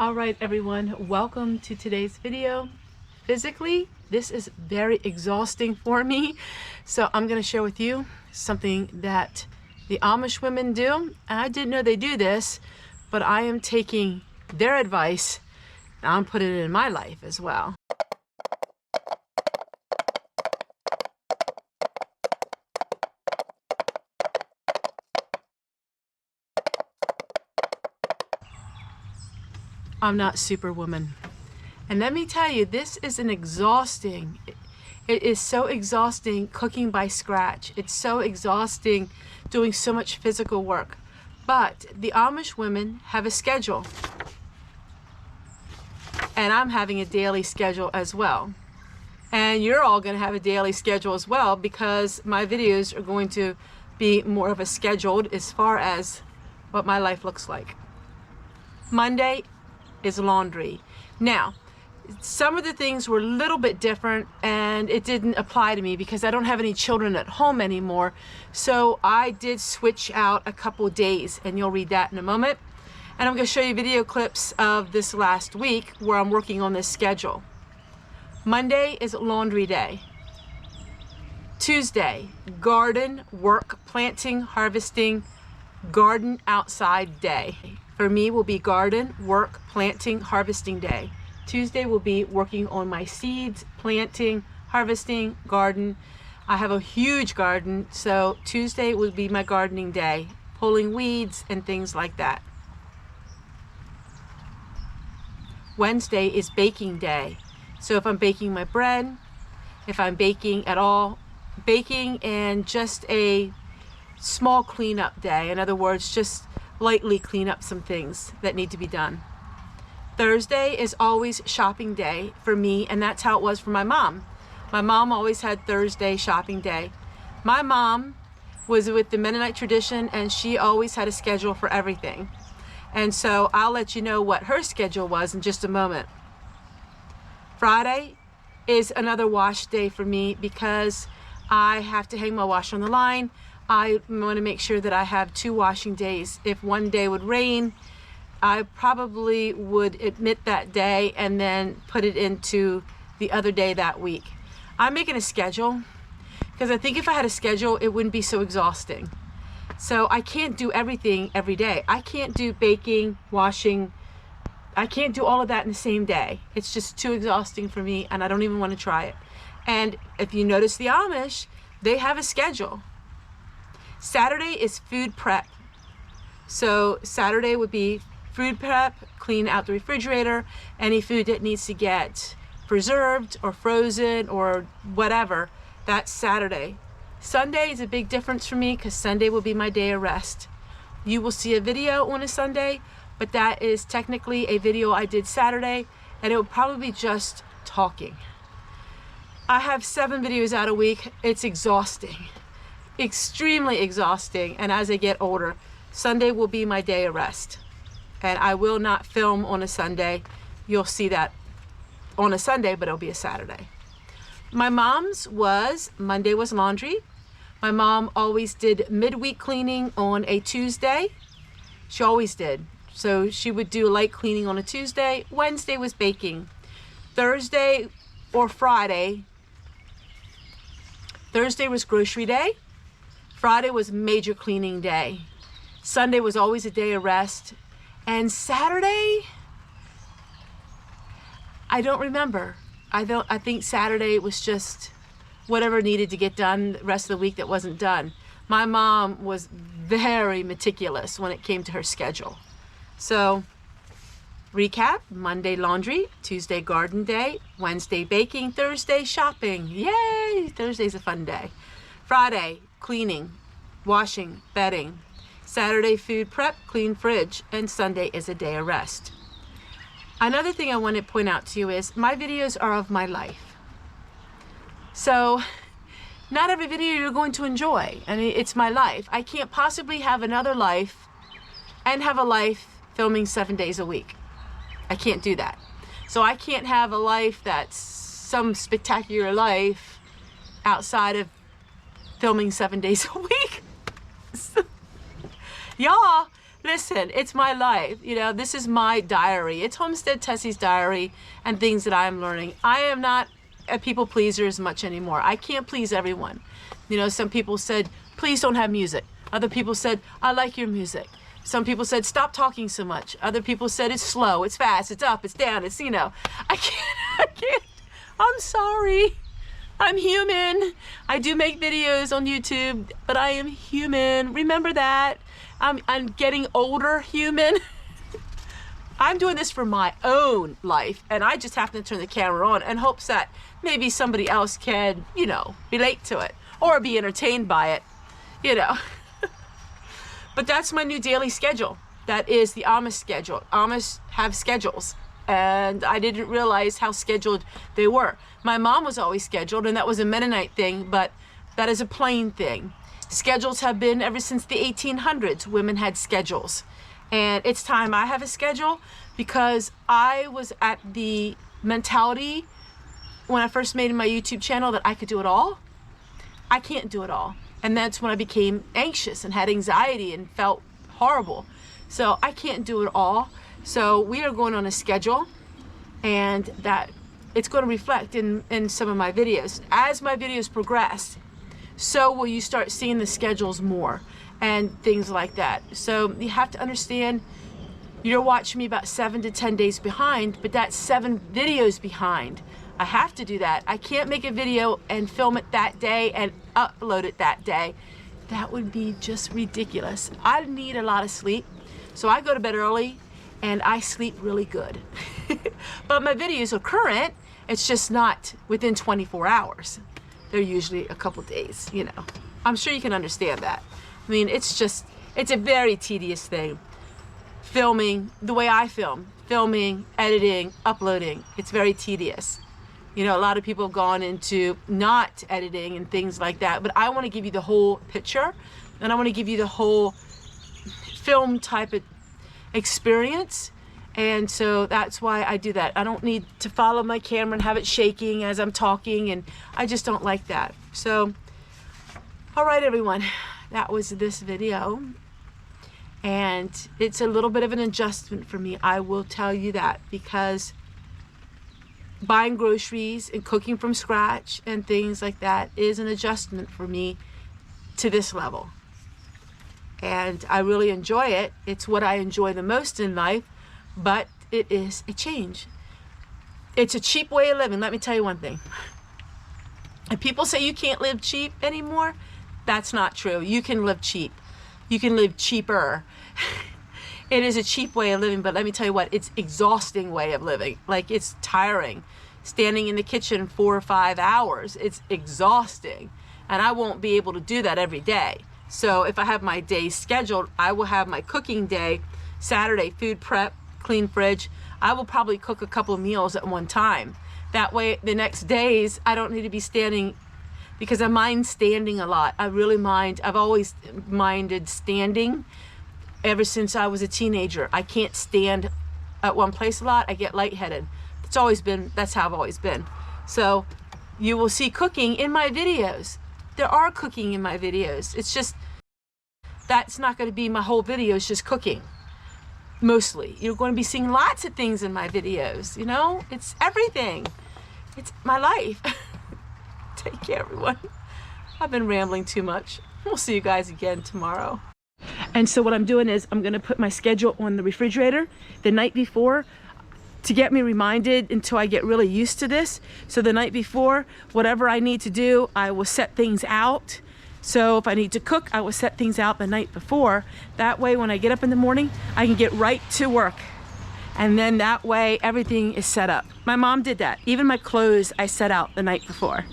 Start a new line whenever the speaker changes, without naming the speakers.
All right, everyone, welcome to today's video. Physically, this is very exhausting for me, so I'm going to share with you something that the Amish women do. And I didn't know they do this, but I am taking their advice and I'm putting it in my life as well. I'm not Superwoman. And let me tell you, this is an exhausting, it is so exhausting cooking by scratch. It's so exhausting doing so much physical work. But the Amish women have a schedule. And I'm having a daily schedule as well. And you're all going to have a daily schedule as well, because my videos are going to be more of a scheduled as far as what my life looks like. Monday is laundry. Now, some of the things were a little bit different and it didn't apply to me because I don't have any children at home anymore. So I did switch out a couple days, and you'll read that in a moment. And I'm going to show you video clips of this last week where I'm working on this schedule. Monday is laundry day. Tuesday, garden, work, planting, harvesting, garden outside day. For me will be garden, work, planting, harvesting day. Tuesday will be working on my seeds, planting, harvesting, garden. I have a huge garden, so Tuesday will be my gardening day, pulling weeds and things like that. Wednesday is baking day. So if I'm baking my bread, if I'm baking at all, baking and just a small cleanup day. In other words, just lightly clean up some things that need to be done. Thursday is always shopping day for me, and that's how it was for my mom. My mom always had Thursday shopping day. My mom was with the Mennonite tradition, and she always had a schedule for everything. And so I'll let you know what her schedule was in just a moment. Friday is another wash day for me because I have to hang my wash on the line. I want to make sure that I have 2 washing days. If one day would rain, I probably would admit that day and then put it into the other day that week. I'm making a schedule because I think if I had a schedule, it wouldn't be so exhausting. So I can't do everything every day. I can't do baking, washing. I can't do all of that in the same day. It's just too exhausting for me, and I don't even want to try it. And if you notice the Amish, they have a schedule. Saturday is food prep. So Saturday would be food prep, clean out the refrigerator, any food that needs to get preserved or frozen or whatever, that's Saturday. Sunday is a big difference for me because Sunday will be my day of rest. You will see a video on a Sunday, but that is technically a video I did Saturday, and it will probably be just talking. I have 7 videos out a week. It's exhausting. Extremely exhausting, and as I get older, Sunday will be my day of rest, and I will not film on a Sunday. You'll see that on a Sunday, but it'll be a Saturday. My mom's was Monday was laundry. My mom always did midweek cleaning on a Tuesday. She always did. So she would do light cleaning on a Tuesday. Wednesday was baking. Thursday or Friday. Thursday was grocery day. Friday was major cleaning day. Sunday was always a day of rest. And Saturday, I don't remember. I think Saturday was just whatever needed to get done the rest of the week that wasn't done. My mom was very meticulous when it came to her schedule. So, recap: Monday laundry, Tuesday garden day, Wednesday baking, Thursday shopping. Yay! Thursday's a fun day. Friday, cleaning, washing, bedding. Saturday, food prep, clean fridge, and Sunday is a day of rest. Another thing I want to point out to you is my videos are of my life. So not every video you're going to enjoy. I mean, it's my life. I can't possibly have another life and have a life filming 7 days a week. I can't do that. So I can't have a life that's some spectacular life outside of filming 7 days a week. Y'all, Listen, it's my life. You know, this is my diary. It's Homestead Tessie's diary and things that I'm learning. I am not a people pleaser as much anymore. I can't please everyone. You know, some people said, please don't have music. Other people said, I like your music. Some people said, stop talking so much. Other people said, it's slow, it's fast, it's up, it's down, it's, you know. I can't. I'm sorry. I'm human. I do make videos on YouTube, but I am human. Remember that. I'm getting older human. I'm doing this for my own life, and I just have to turn the camera on in hopes that maybe somebody else can, you know, relate to it or be entertained by it, you know. But that's my new daily schedule. That is the Amish schedule. Amish have schedules, and I didn't realize how scheduled they were. My mom was always scheduled, and that was a Mennonite thing, but that is a plain thing. Schedules have been ever since the 1800s. Women had schedules, and it's time I have a schedule, because I was at the mentality when I first made my YouTube channel that I could do it all. I can't do it all. And that's when I became anxious and had anxiety and felt horrible. So I can't do it all. So we are going on a schedule, and that it's going to reflect in some of my videos. As my videos progress, so will you start seeing the schedules more and things like that. So you have to understand, you're watching me about 7 to 10 days behind, but that's 7 videos behind. I have to do that. I can't make a video and film it that day and upload it that day. That would be just ridiculous. I need a lot of sleep, so I go to bed early and I sleep really good. But my videos are current, it's just not within 24 hours. They're usually a couple days, you know. I'm sure you can understand that. I mean, it's a very tedious thing. Filming, the way I film, filming, editing, uploading, it's very tedious. You know, a lot of people have gone into not editing and things like that, but I want to give you the whole picture, and I want to give you the whole film type of experience. And so that's why I do that. I don't need to follow my camera and have it shaking as I'm talking, and I just don't like that. So, all right, everyone, that was this video. And it's a little bit of an adjustment for me, I will tell you that, because buying groceries and cooking from scratch and things like that is an adjustment for me to this level. And I really enjoy it. It's what I enjoy the most in life, but it is a change. It's a cheap way of living. Let me tell you one thing. If people say you can't live cheap anymore, that's not true. You can live cheap. You can live cheaper. It is a cheap way of living, but let me tell you what, it's exhausting way of living. Like, it's tiring. Standing in the kitchen 4 or 5 hours, it's exhausting. And I won't be able to do that every day. So if I have my days scheduled, I will have my cooking day, Saturday, food prep, clean fridge. I will probably cook a couple of meals at one time. That way, the next days, I don't need to be standing, because I mind standing a lot. I really mind. I've always minded standing ever since I was a teenager. I can't stand at one place a lot. I get lightheaded. That's how I've always been. So you will see cooking in my videos. There are cooking in my videos. It's just, that's not going to be my whole video. It's just cooking. Mostly. You're going to be seeing lots of things in my videos. You know, it's everything. It's my life. Take care, everyone. I've been rambling too much. We'll see you guys again tomorrow. And so what I'm doing is I'm going to put my schedule on the refrigerator the night before to get me reminded until I get really used to this. So the night before, whatever I need to do, I will set things out. So if I need to cook, I will set things out the night before. That way, when I get up in the morning, I can get right to work. And then that way, everything is set up. My mom did that. Even my clothes, I set out the night before.